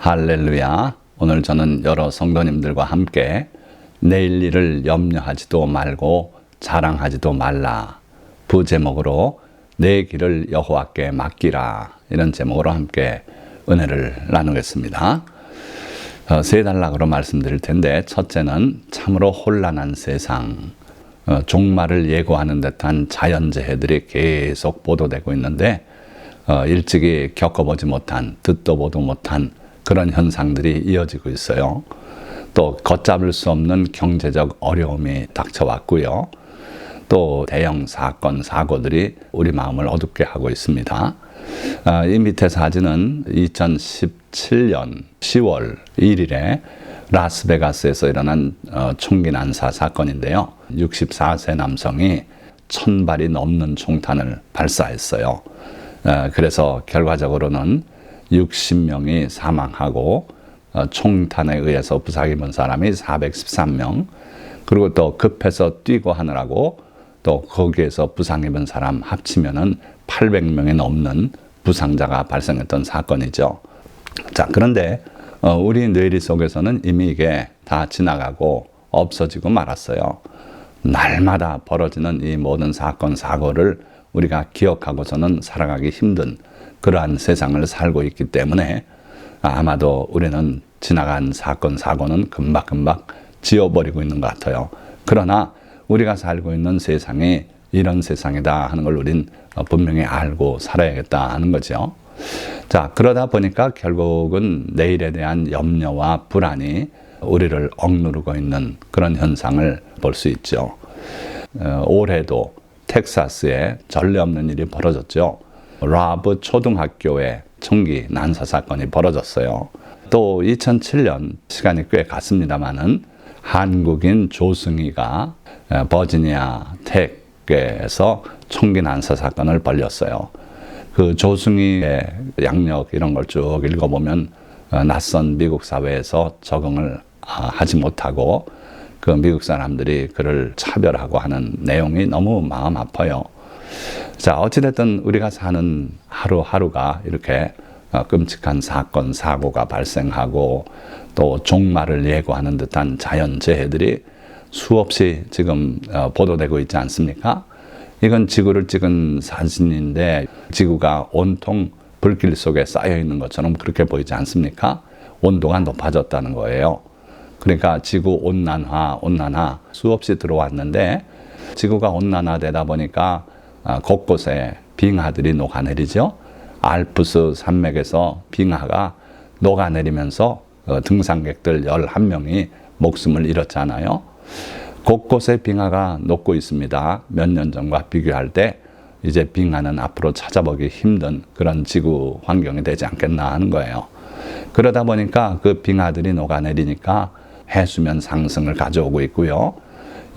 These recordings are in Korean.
할렐루야. 오늘 저는 여러 성도님들과 함께 내일 일을 염려하지도 말고 자랑하지도 말라 부제목으로 내 길을 여호와께 맡기라, 이런 제목으로 함께 은혜를 나누겠습니다. 세 단락으로 말씀드릴 텐데, 첫째는 참으로 혼란한 세상, 종말을 예고하는 듯한 자연재해들이 계속 보도되고 있는데, 일찍이 겪어보지 못한, 듣도 보도 못한 그런 현상들이 이어지고 있어요. 또 걷잡을 수 없는 경제적 어려움이 닥쳐왔고요. 또 대형 사건, 사고들이 우리 마음을 어둡게 하고 있습니다. 이 밑에 사진은 2017년 10월 1일에 라스베가스에서 일어난 총기 난사 사건인데요. 64세 남성이 1000발이 넘는 총탄을 발사했어요. 그래서 결과적으로는 60명이 사망하고 총탄에 의해서 부상 입은 사람이 413명, 그리고 또 급해서 뛰고 하느라고 또 거기에서 부상 입은 사람 합치면은 800명이 넘는 부상자가 발생했던 사건이죠. 자, 그런데 우리 뇌리 속에서는 이미 이게 다 지나가고 없어지고 말았어요. 날마다 벌어지는 이 모든 사건, 사고를 우리가 기억하고서는 살아가기 힘든 그러한 세상을 살고 있기 때문에 아마도 우리는 지나간 사건, 사고는 금방금방 지워버리고 있는 것 같아요. 그러나 우리가 살고 있는 세상이 이런 세상이다 하는 걸 우린 분명히 알고 살아야겠다 하는 거죠. 자, 그러다 보니까 결국은 내일에 대한 염려와 불안이 우리를 억누르고 있는 그런 현상을 볼 수 있죠. 올해도 텍사스에 전례 없는 일이 벌어졌죠. 라브 초등학교에 총기 난사 사건이 벌어졌어요. 또 2007년, 시간이 꽤 갔습니다마는 한국인 조승희가 버지니아 텍에서 총기 난사 사건을 벌였어요. 그 조승희의 양력 이런 걸 쭉 읽어보면 낯선 미국 사회에서 적응을 하지 못하고 그 미국 사람들이 그를 차별하고 하는 내용이 너무 마음 아파요. 자, 어찌됐든 우리가 사는 하루하루가 이렇게 끔찍한 사건, 사고가 발생하고 또 종말을 예고하는 듯한 자연재해들이 수없이 지금 보도되고 있지 않습니까? 이건 지구를 찍은 사진인데 지구가 온통 불길 속에 쌓여 있는 것처럼 그렇게 보이지 않습니까? 온도가 높아졌다는 거예요. 그러니까 지구 온난화 수없이 들어왔는데, 지구가 온난화되다 보니까 곳곳에 빙하들이 녹아내리죠. 알프스 산맥에서 빙하가 녹아내리면서 등산객들 11명이 목숨을 잃었잖아요. 곳곳에 빙하가 녹고 있습니다. 몇 년 전과 비교할 때 이제 빙하는 앞으로 찾아보기 힘든 그런 지구 환경이 되지 않겠나 하는 거예요. 그러다 보니까 그 빙하들이 녹아내리니까 해수면 상승을 가져오고 있고요.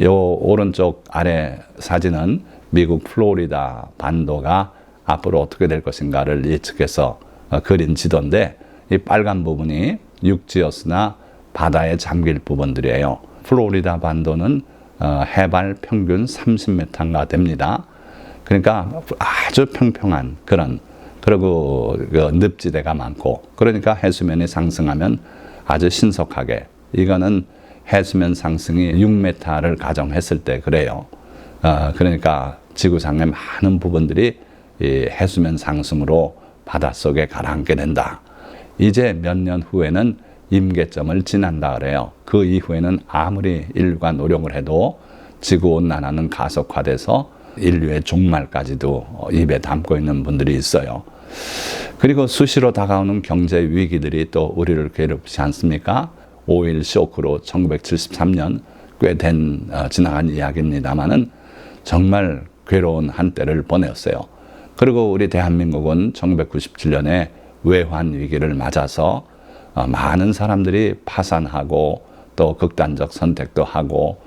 요 오른쪽 아래 사진은 미국 플로리다 반도가 앞으로 어떻게 될 것인가를 예측해서 그린 지도인데, 이 빨간 부분이 육지였으나 바다에 잠길 부분들이에요. 플로리다 반도는 해발 평균 30m가 됩니다. 그러니까 아주 평평한 그리고 늪지대가 많고, 그러니까 해수면이 상승하면 아주 신속하게, 이거는 해수면 상승이 6m를 가정했을 때 그래요. 그러니까 지구상의 많은 부분들이 이 해수면 상승으로 바닷속에 가라앉게 된다. 이제 몇 년 후에는 임계점을 지난다 그래요. 그 이후에는 아무리 인류가 노력을 해도 지구온난화는 가속화돼서 인류의 종말까지도 입에 담고 있는 분들이 있어요. 그리고 수시로 다가오는 경제 위기들이 또 우리를 괴롭히지 않습니까? 5.1 쇼크로 1973년 꽤 지나간 이야기입니다만은 정말 괴로운 한때를 보내었어요. 그리고 우리 대한민국은 1997년에 외환 위기를 맞아서 많은 사람들이 파산하고 또 극단적 선택도 하고,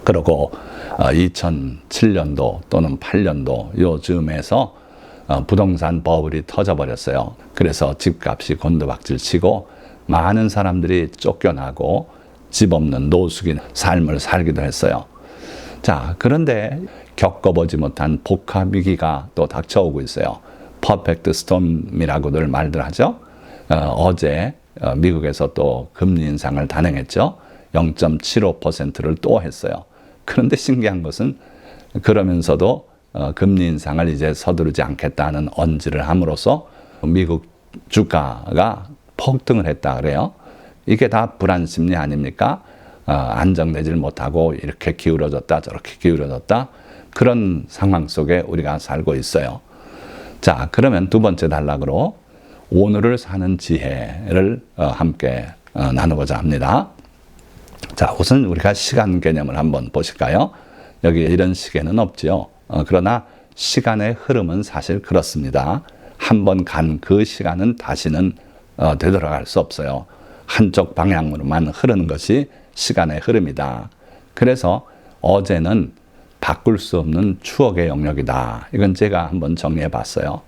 그리고 2007년도 또는 8년도 요즘에서 부동산 버블이 터져버렸어요. 그래서 집값이 곤두박질 치고 많은 사람들이 쫓겨나고 집 없는 노숙인 삶을 살기도 했어요. 자, 그런데 겪어보지 못한 복합 위기가 또 닥쳐오고 있어요. 퍼펙트 스톰이라고들 말들 하죠. 어제 미국에서 또 금리 인상을 단행했죠. 0.75%를 또 했어요. 그런데 신기한 것은 그러면서도 금리 인상을 이제 서두르지 않겠다는 언지를 함으로써 미국 주가가 폭등을 했다 그래요. 이게 다 불안 심리 아닙니까? 안정되질 못하고 이렇게 기울어졌다 저렇게 기울어졌다 그런 상황 속에 우리가 살고 있어요. 자, 그러면 두 번째 단락으로 오늘을 사는 지혜를 함께 나누고자 합니다. 자, 우선 우리가 시간 개념을 한번 보실까요? 여기 이런 시계는 없지요. 그러나 시간의 흐름은 사실 그렇습니다. 한번 간 그 시간은 다시는 되돌아갈 수 없어요. 한쪽 방향으로만 흐르는 것이 시간의 흐름이다. 그래서 어제는 바꿀 수 없는 추억의 영역이다. 이건 제가 한번 정리해 봤어요.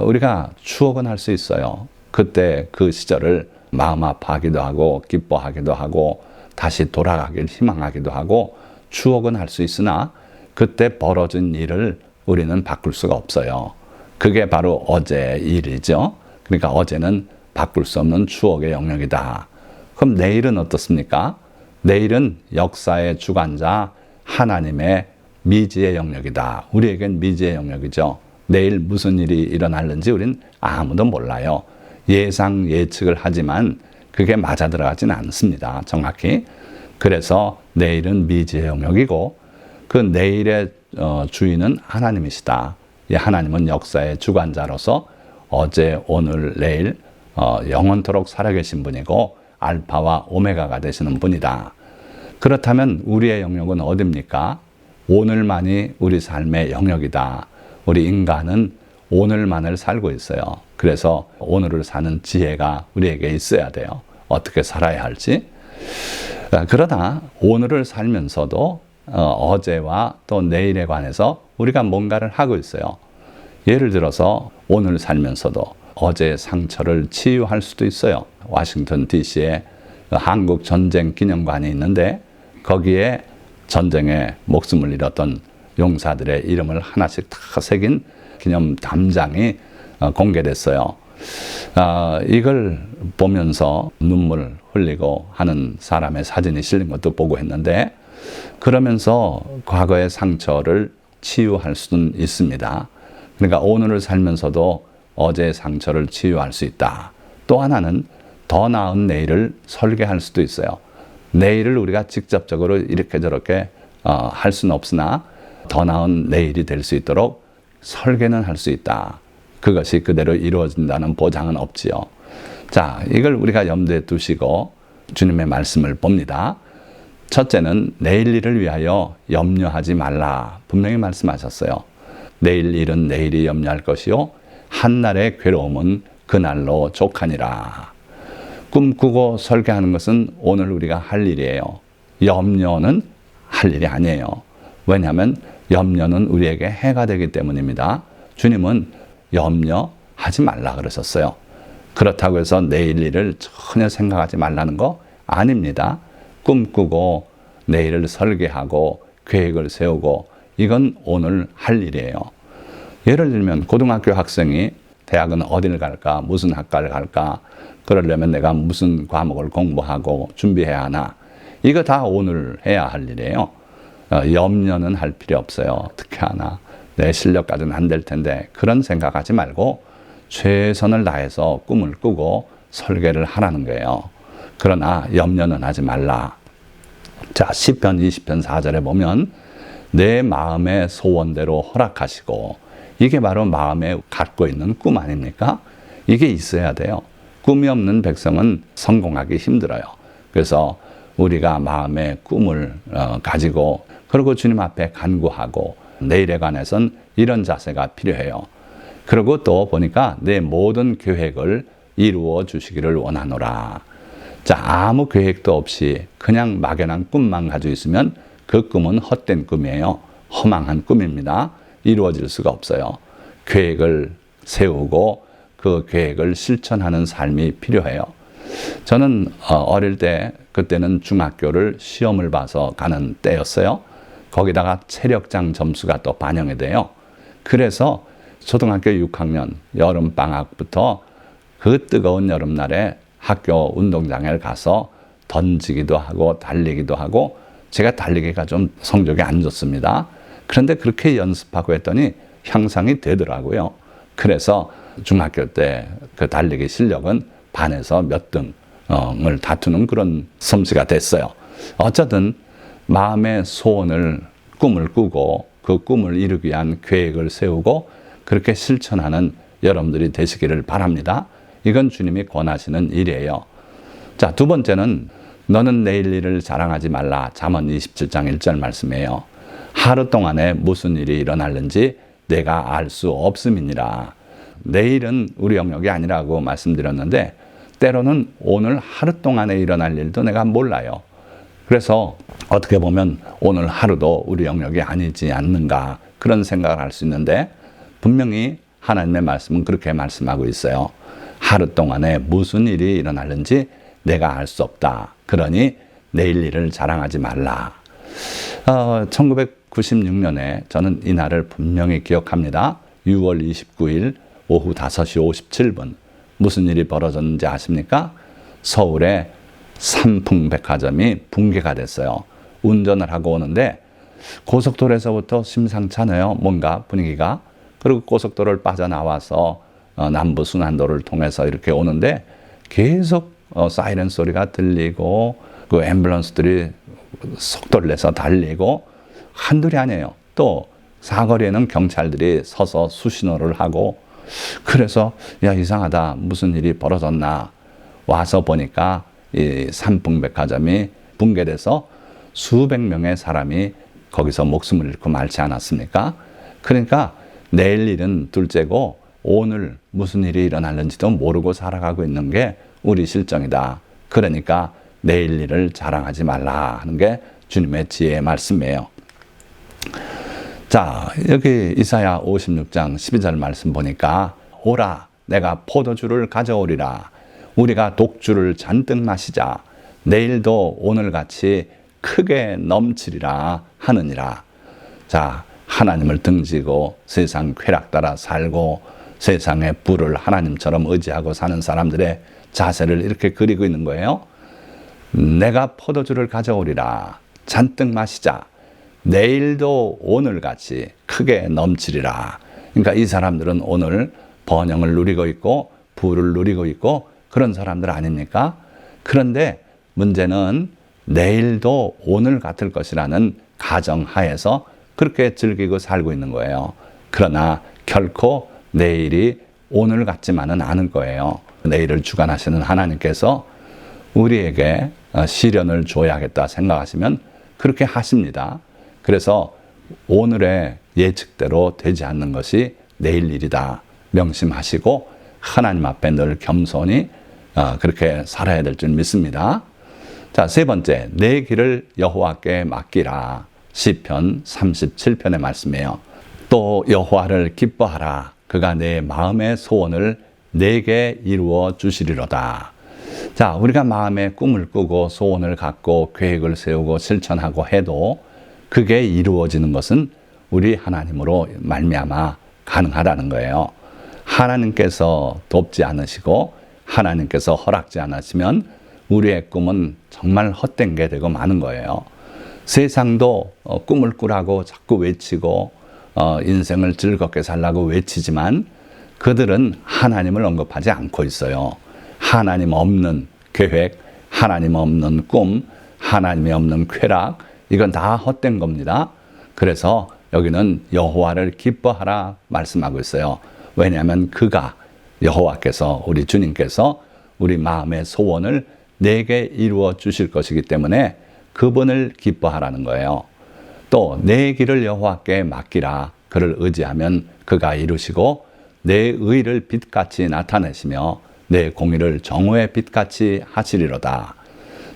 우리가 추억은 할 수 있어요. 그때 그 시절을 마음 아파하기도 하고 기뻐하기도 하고 다시 돌아가길 희망하기도 하고 추억은 할 수 있으나 그때 벌어진 일을 우리는 바꿀 수가 없어요. 그게 바로 어제의 일이죠. 그러니까 어제는 바꿀 수 없는 추억의 영역이다. 그럼 내일은 어떻습니까? 내일은 역사의 주관자 하나님의 미지의 영역이다. 우리에겐 미지의 영역이죠. 내일 무슨 일이 일어날는지 우린 아무도 몰라요. 예상 예측을 하지만 그게 맞아 들어가진 않습니다. 정확히. 그래서 내일은 미지의 영역이고 그 내일의 주인은 하나님이시다. 이 하나님은 역사의 주관자로서 어제, 오늘, 내일 영원토록 살아계신 분이고 알파와 오메가가 되시는 분이다. 그렇다면 우리의 영역은 어디입니까? 오늘만이 우리 삶의 영역이다. 우리 인간은 오늘만을 살고 있어요. 그래서 오늘을 사는 지혜가 우리에게 있어야 돼요. 어떻게 살아야 할지. 그러나 오늘을 살면서도 어제와 또 내일에 관해서 우리가 뭔가를 하고 있어요. 예를 들어서 오늘 살면서도 어제의 상처를 치유할 수도 있어요. 워싱턴 DC에 한국 전쟁 기념관이 있는데 거기에 전쟁에 목숨을 잃었던 용사들의 이름을 하나씩 다 새긴 기념 담장이 공개됐어요. 이걸 보면서 눈물 흘리고 하는 사람의 사진이 실린 것도 보고 했는데 그러면서 과거의 상처를 치유할 수는 있습니다. 그러니까 오늘을 살면서도 어제의 상처를 치유할 수 있다. 또 하나는 더 나은 내일을 설계할 수도 있어요. 내일을 우리가 직접적으로 이렇게 저렇게 할 수는 없으나 더 나은 내일이 될 수 있도록 설계는 할 수 있다. 그것이 그대로 이루어진다는 보장은 없지요. 자, 이걸 우리가 염두에 두시고 주님의 말씀을 봅니다. 첫째는 내일 일을 위하여 염려하지 말라. 분명히 말씀하셨어요. 내일 일은 내일이 염려할 것이요 한날의 괴로움은 그날로 족하니라. 꿈꾸고 설계하는 것은 오늘 우리가 할 일이에요. 염려는 할 일이 아니에요. 왜냐하면 염려는 우리에게 해가 되기 때문입니다. 주님은 염려하지 말라 그러셨어요. 그렇다고 해서 내일 일을 전혀 생각하지 말라는 거 아닙니다. 꿈꾸고 내일을 설계하고 계획을 세우고 이건 오늘 할 일이에요. 예를 들면 고등학교 학생이 대학은 어디를 갈까? 무슨 학과를 갈까? 그러려면 내가 무슨 과목을 공부하고 준비해야 하나? 이거 다 오늘 해야 할 일이에요. 염려는 할 필요 없어요. 어떻게 하나? 내 실력까지는 안 될 텐데 그런 생각하지 말고 최선을 다해서 꿈을 꾸고 설계를 하라는 거예요. 그러나 염려는 하지 말라. 자, 시편 20편 4절에 보면 내 마음의 소원대로 허락하시고 이게 바로 마음에 갖고 있는 꿈 아닙니까? 이게 있어야 돼요. 꿈이 없는 백성은 성공하기 힘들어요. 그래서 우리가 마음의 꿈을 가지고 그리고 주님 앞에 간구하고 내일에 관해서는 이런 자세가 필요해요. 그리고 또 보니까 내 모든 계획을 이루어 주시기를 원하노라. 자, 아무 계획도 없이 그냥 막연한 꿈만 가지고 있으면 그 꿈은 헛된 꿈이에요. 허망한 꿈입니다. 이루어질 수가 없어요. 계획을 세우고 그 계획을 실천하는 삶이 필요해요. 저는 어릴 때 그때는 중학교를 시험을 봐서 가는 때였어요. 거기다가 체력장 점수가 또 반영이 돼요. 그래서 초등학교 6학년 여름방학부터 그 뜨거운 여름날에 학교 운동장에 가서 던지기도 하고 달리기도 하고, 제가 달리기가 좀 성적이 안 좋습니다. 그런데 그렇게 연습하고 했더니 향상이 되더라고요. 그래서 중학교 때 그 달리기 실력은 반에서 몇 등을 다투는 그런 솜씨가 됐어요. 어쨌든 마음의 소원을, 꿈을 꾸고 그 꿈을 이루기 위한 계획을 세우고 그렇게 실천하는 여러분들이 되시기를 바랍니다. 이건 주님이 권하시는 일이에요. 자, 두 번째는 너는 내일 일을 자랑하지 말라. 잠언 27장 1절 말씀이에요. 하루 동안에 무슨 일이 일어날는지 내가 알 수 없음이니라. 내일은 우리 영역이 아니라고 말씀드렸는데 때로는 오늘 하루 동안에 일어날 일도 내가 몰라요. 그래서 어떻게 보면 오늘 하루도 우리 영역이 아니지 않는가 그런 생각을 할 수 있는데, 분명히 하나님의 말씀은 그렇게 말씀하고 있어요. 하루 동안에 무슨 일이 일어날는지 내가 알 수 없다. 그러니 내일 일을 자랑하지 말라. 1996년에 저는 이 날을 분명히 기억합니다. 6월 29일 오후 5시 57분. 무슨 일이 벌어졌는지 아십니까? 서울의 삼풍백화점이 붕괴가 됐어요. 운전을 하고 오는데 고속도로에서부터 심상찮아요. 뭔가 분위기가. 그리고 고속도로를 빠져나와서 남부 순환도를 통해서 이렇게 오는데 계속 사이렌 소리가 들리고 그 앰뷸런스들이 속도를 내서 달리고 한둘이 아니에요. 또 사거리에는 경찰들이 서서 수신호를 하고, 그래서 야, 이상하다, 무슨 일이 벌어졌나 와서 보니까 이 삼풍백화점이 붕괴돼서 수백 명의 사람이 거기서 목숨을 잃고 말지 않았습니까? 그러니까 내일 일은 둘째고 오늘 무슨 일이 일어날는지도 모르고 살아가고 있는 게 우리 실정이다. 그러니까 내일 일을 자랑하지 말라 하는 게 주님의 지혜의 말씀이에요. 자, 여기 이사야 56장 12절 말씀 보니까 오라, 내가 포도주를 가져오리라. 우리가 독주를 잔뜩 마시자. 내일도 오늘같이 크게 넘치리라 하느니라. 자, 하나님을 등지고 세상 쾌락 따라 살고 세상의 부를 하나님처럼 의지하고 사는 사람들의 자세를 이렇게 그리고 있는 거예요. 내가 포도주를 가져오리라. 잔뜩 마시자. 내일도 오늘같이 크게 넘치리라. 그러니까 이 사람들은 오늘 번영을 누리고 있고 부를 누리고 있고 그런 사람들 아닙니까? 그런데 문제는 내일도 오늘 같을 것이라는 가정하에서 그렇게 즐기고 살고 있는 거예요. 그러나 결코 내일이 오늘 같지만은 않을 거예요. 내일을 주관하시는 하나님께서 우리에게 시련을 줘야겠다 생각하시면 그렇게 하십니다. 그래서 오늘의 예측대로 되지 않는 것이 내일 일이다 명심하시고 하나님 앞에 늘 겸손히 그렇게 살아야 될 줄 믿습니다. 자, 세 번째, 내 길을 여호와께 맡기라. 시편 37편의 말씀이에요. 또 여호와를 기뻐하라. 그가 내 마음의 소원을 내게 이루어 주시리로다. 자, 우리가 마음에 꿈을 꾸고 소원을 갖고 계획을 세우고 실천하고 해도 그게 이루어지는 것은 우리 하나님으로 말미암아 가능하다는 거예요. 하나님께서 돕지 않으시고 하나님께서 허락지 않으시면 우리의 꿈은 정말 헛된 게 되고 마는 거예요. 세상도 꿈을 꾸라고 자꾸 외치고 인생을 즐겁게 살라고 외치지만 그들은 하나님을 언급하지 않고 있어요. 하나님 없는 계획, 하나님 없는 꿈, 하나님이 없는 쾌락, 이건 다 헛된 겁니다. 그래서 여기는 여호와를 기뻐하라 말씀하고 있어요. 왜냐하면 그가, 여호와께서, 우리 주님께서 우리 마음의 소원을 내게 이루어 주실 것이기 때문에 그분을 기뻐하라는 거예요. 또 내 길을 여호와께 맡기라. 그를 의지하면 그가 이루시고 내 의를 빛같이 나타내시며 내 공의를 정오의 빛같이 하시리로다.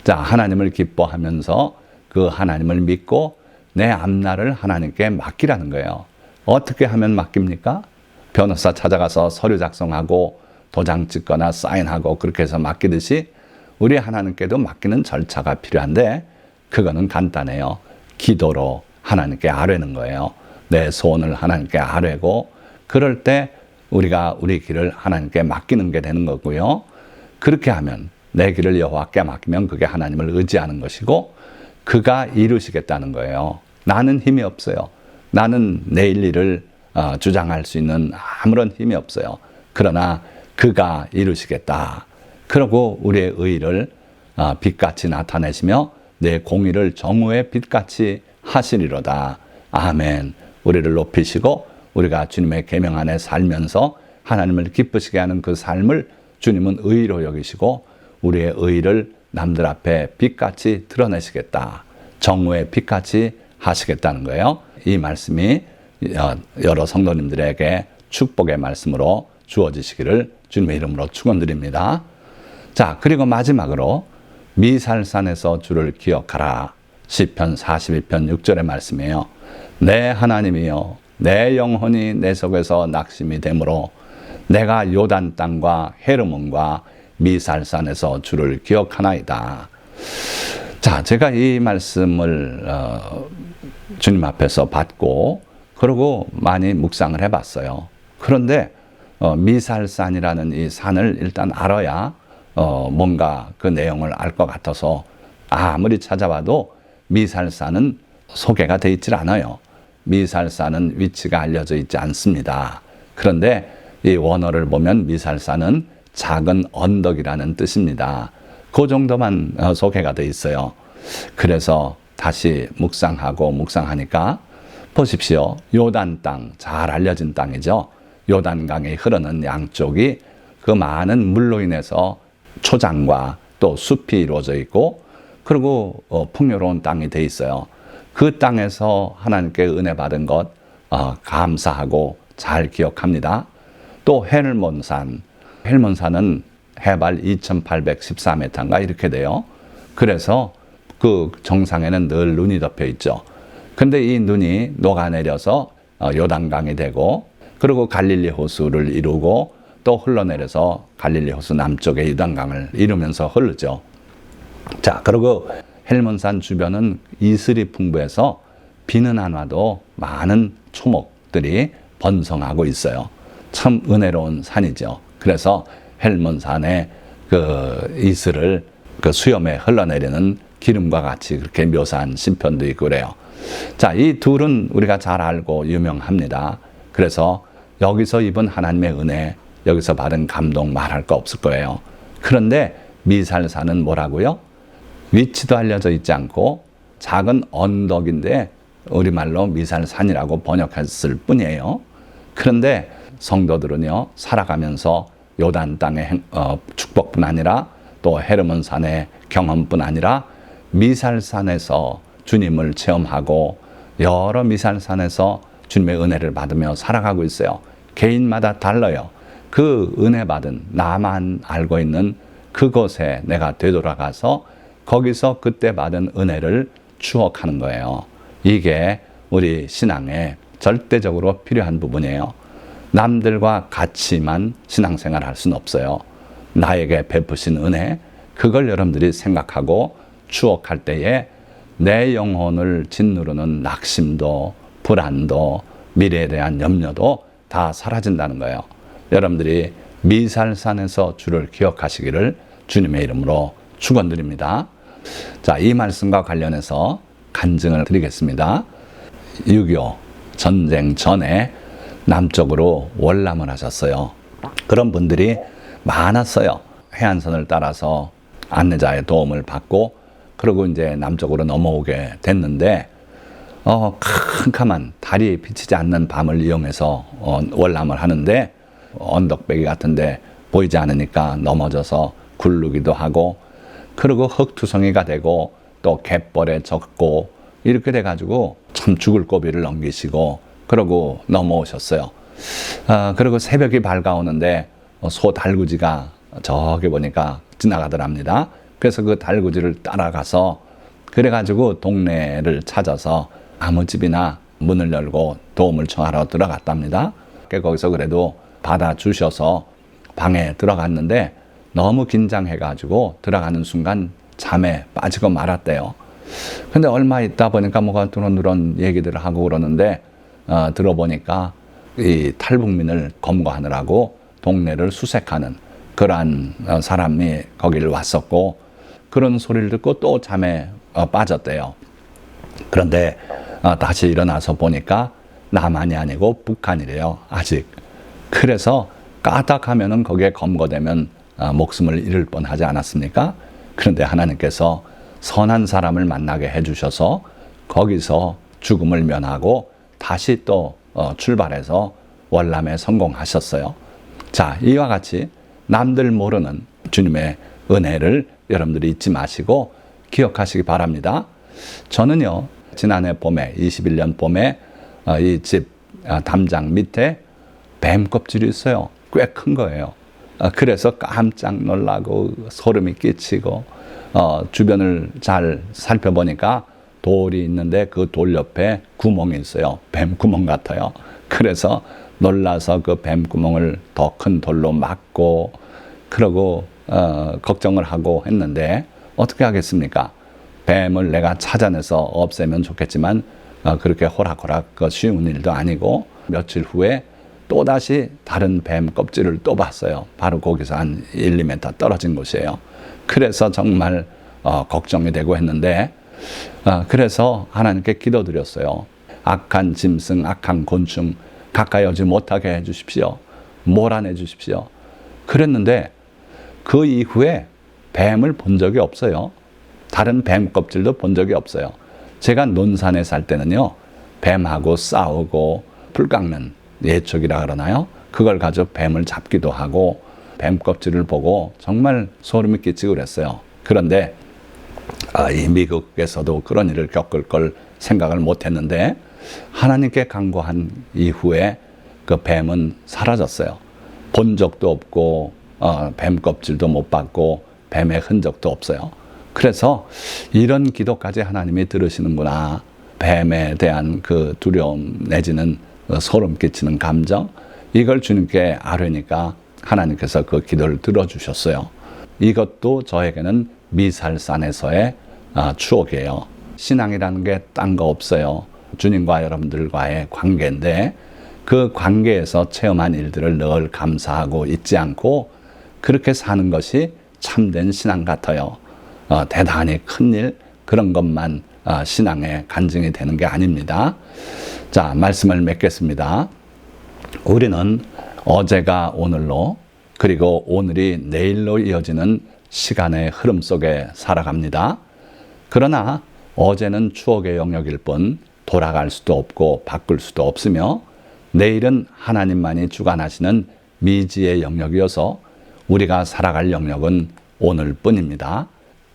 자, 하나님을 기뻐하면서 그 하나님을 믿고 내 앞날을 하나님께 맡기라는 거예요. 어떻게 하면 맡깁니까? 변호사 찾아가서 서류 작성하고 도장 찍거나 사인하고 그렇게 해서 맡기듯이 우리 하나님께도 맡기는 절차가 필요한데 그거는 간단해요. 기도로 하나님께 아뢰는 거예요. 내 소원을 하나님께 아뢰고 그럴 때 우리가 우리 길을 하나님께 맡기는 게 되는 거고요. 그렇게 하면 내 길을 여호와께 맡기면 그게 하나님을 의지하는 것이고 그가 이루시겠다는 거예요. 나는 힘이 없어요. 나는 내일 일을 주장할 수 있는 아무런 힘이 없어요. 그러나 그가 이루시겠다. 그러고 우리의 의를 빛같이 나타내시며 내 공의를 정오의 빛같이 하시리로다. 아멘. 우리를 높이시고 우리가 주님의 계명 안에 살면서 하나님을 기쁘시게 하는 그 삶을 주님은 의로 여기시고 우리의 의를 남들 앞에 빛같이 드러내시겠다. 정오의 빛같이 하시겠다는 거예요. 이 말씀이 여러 성도님들에게 축복의 말씀으로 주어지시기를 주님의 이름으로 축원드립니다. 자, 그리고 마지막으로 미살산에서 주를 기억하라. 시편 41편 6절의 말씀이에요. 내 하나님이여 내 영혼이 내 속에서 낙심이 되므로 내가 요단 땅과 헤르몬과 미살산에서 주를 기억하나이다. 자, 제가 이 말씀을 주님 앞에서 받고 그리고 많이 묵상을 해봤어요. 그런데 미살산이라는 이 산을 일단 알아야 뭔가 그 내용을 알 것 같아서 아무리 찾아봐도 미살산은 소개가 되어 있질 않아요. 미살산은 위치가 알려져 있지 않습니다. 그런데 이 원어를 보면 미살산은 작은 언덕이라는 뜻입니다. 그 정도만 소개가 되어 있어요. 그래서 다시 묵상하니까 보십시오. 요단 땅, 잘 알려진 땅이죠. 요단강이 흐르는 양쪽이 그 많은 물로 인해서 초장과 또 숲이 이루어져 있고 그리고 풍요로운 땅이 돼 있어요. 그 땅에서 하나님께 은혜 받은 것 감사하고 잘 기억합니다. 또 헬몬산은 해발 2814m인가 이렇게 돼요. 그래서 그 정상에는 늘 눈이 덮여 있죠. 근데 이 눈이 녹아내려서 요단강이 되고 그리고 갈릴리 호수를 이루고 또 흘러내려서 갈릴리 호수 남쪽의 요단강을 이루면서 흐르죠. 자, 그리고 헬몬산 주변은 이슬이 풍부해서 비는 안 와도 많은 초목들이 번성하고 있어요. 참 은혜로운 산이죠. 그래서 헬몬산의 그 이슬을 그 수염에 흘러내리는 기름과 같이 그렇게 묘사한 시편도 있고 그래요. 자, 이 둘은 우리가 잘 알고 유명합니다. 그래서 여기서 입은 하나님의 은혜, 여기서 받은 감동 말할 거 없을 거예요. 그런데 미살산은 뭐라고요? 위치도 알려져 있지 않고 작은 언덕인데 우리말로 미살산이라고 번역했을 뿐이에요. 그런데 성도들은요, 살아가면서 요단 땅의 축복뿐 아니라 또 헤르몬산의 경험뿐 아니라 미살산에서 주님을 체험하고 여러 미살산에서 주님의 은혜를 받으며 살아가고 있어요. 개인마다 달라요. 그 은혜 받은 나만 알고 있는 그곳에 내가 되돌아가서 거기서 그때 받은 은혜를 추억하는 거예요. 이게 우리 신앙에 절대적으로 필요한 부분이에요. 남들과 같이만 신앙생활 할 수는 없어요. 나에게 베푸신 은혜, 그걸 여러분들이 생각하고 추억할 때에 내 영혼을 짓누르는 낙심도 불안도 미래에 대한 염려도 다 사라진다는 거예요. 여러분들이 미살산에서 주를 기억하시기를 주님의 이름으로 축원드립니다. 자, 이 말씀과 관련해서 간증을 드리겠습니다. 6.25 전쟁 전에 남쪽으로 월남을 하셨어요. 그런 분들이 많았어요. 해안선을 따라서 안내자의 도움을 받고 그리고 이제 남쪽으로 넘어오게 됐는데 캄캄한 달이 비치지 않는 밤을 이용해서 월남을 하는데 언덕배기 같은데 보이지 않으니까 넘어져서 굴르기도 하고 그리고 흙투성이가 되고 또 갯벌에 젖고 이렇게 돼가지고 참 죽을 고비를 넘기시고 그러고 넘어오셨어요. 그리고 새벽이 밝아오는데 소 달구지가 저기 보니까 지나가더랍니다. 그래서 그 달구지를 따라가서 그래가지고 동네를 찾아서 아무 집이나 문을 열고 도움을 청하러 들어갔답니다. 거기서 그래도 받아주셔서 방에 들어갔는데 너무 긴장해가지고 들어가는 순간 잠에 빠지고 말았대요. 근데 얼마 있다 보니까 뭐가 두런두런 얘기들을 하고 그러는데 들어보니까 이 탈북민을 검거하느라고 동네를 수색하는 그러한 사람이 거기를 왔었고 그런 소리를 듣고 또 잠에 빠졌대요. 그런데 다시 일어나서 보니까 남한이 아니고 북한이래요. 아직. 그래서 까딱하면은 거기에 검거되면 목숨을 잃을 뻔하지 않았습니까? 그런데 하나님께서 선한 사람을 만나게 해주셔서 거기서 죽음을 면하고 다시 또 출발해서 월남에 성공하셨어요. 자, 이와 같이 남들 모르는 주님의 은혜를 여러분들이 잊지 마시고 기억하시기 바랍니다. 저는요, 지난해 봄에 21년 봄에 이 집 담장 밑에 뱀 껍질이 있어요. 꽤 큰 거예요. 그래서 깜짝 놀라고 소름이 끼치고 주변을 잘 살펴보니까 돌이 있는데 그 돌 옆에 구멍이 있어요. 뱀 구멍 같아요. 그래서 놀라서 그 뱀 구멍을 더 큰 돌로 막고 그러고 걱정을 하고 했는데 어떻게 하겠습니까? 뱀을 내가 찾아내서 없애면 좋겠지만 그렇게 호락호락 쉬운 일도 아니고 며칠 후에 또다시 다른 뱀 껍질을 또 봤어요. 바로 거기서 한 1, 2m 떨어진 곳이에요. 그래서 정말 걱정이 되고 했는데 그래서 하나님께 기도드렸어요. 악한 짐승, 악한 곤충 가까이 오지 못하게 해주십시오. 몰아내 주십시오. 그랬는데 그 이후에 뱀을 본 적이 없어요. 다른 뱀 껍질도 본 적이 없어요. 제가 논산에 살 때는요, 뱀하고 싸우고 풀 깎는 예촉이라 그러나요? 그걸 가지고 뱀을 잡기도 하고 뱀 껍질을 보고 정말 소름이 끼치고 그랬어요. 그런데 이 미국에서도 그런 일을 겪을 걸 생각을 못했는데 하나님께 간구한 이후에 그 뱀은 사라졌어요. 본 적도 없고 뱀 껍질도 못 봤고 뱀의 흔적도 없어요. 그래서 이런 기도까지 하나님이 들으시는구나. 뱀에 대한 그 두려움 내지는 소름 끼치는 감정, 이걸 주님께 아뢰니까 하나님께서 그 기도를 들어주셨어요. 이것도 저에게는 미살산에서의 추억이에요. 신앙이라는 게 딴 거 없어요. 주님과 여러분들과의 관계인데 그 관계에서 체험한 일들을 늘 감사하고 잊지 않고 그렇게 사는 것이 참된 신앙 같아요. 대단히 큰일 그런 것만 신앙의 간증이 되는 게 아닙니다. 자, 말씀을 맺겠습니다. 우리는 어제가 오늘로 그리고 오늘이 내일로 이어지는 시간의 흐름 속에 살아갑니다. 그러나 어제는 추억의 영역일 뿐 돌아갈 수도 없고 바꿀 수도 없으며 내일은 하나님만이 주관하시는 미지의 영역이어서 우리가 살아갈 영역은 오늘뿐입니다.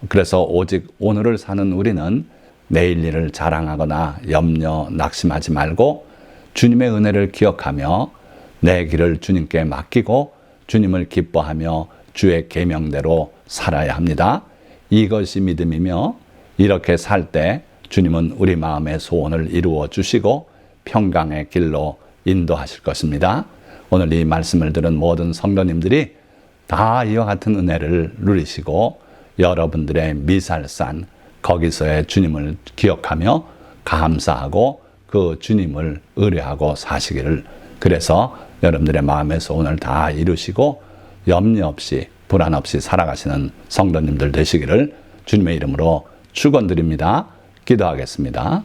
그래서 오직 오늘을 사는 우리는 내일 일을 자랑하거나 염려, 낙심하지 말고 주님의 은혜를 기억하며 내 길을 주님께 맡기고 주님을 기뻐하며 주의 계명대로 살아야 합니다. 이것이 믿음이며 이렇게 살 때 주님은 우리 마음의 소원을 이루어 주시고 평강의 길로 인도하실 것입니다. 오늘 이 말씀을 들은 모든 성도님들이 다 이와 같은 은혜를 누리시고 여러분들의 미살산 거기서의 주님을 기억하며 감사하고 그 주님을 의뢰하고 사시기를, 그래서 여러분들의 마음의 소원을 다 이루시고 염려 없이 불안 없이 살아가시는 성도님들 되시기를 주님의 이름으로 축원드립니다. 기도하겠습니다.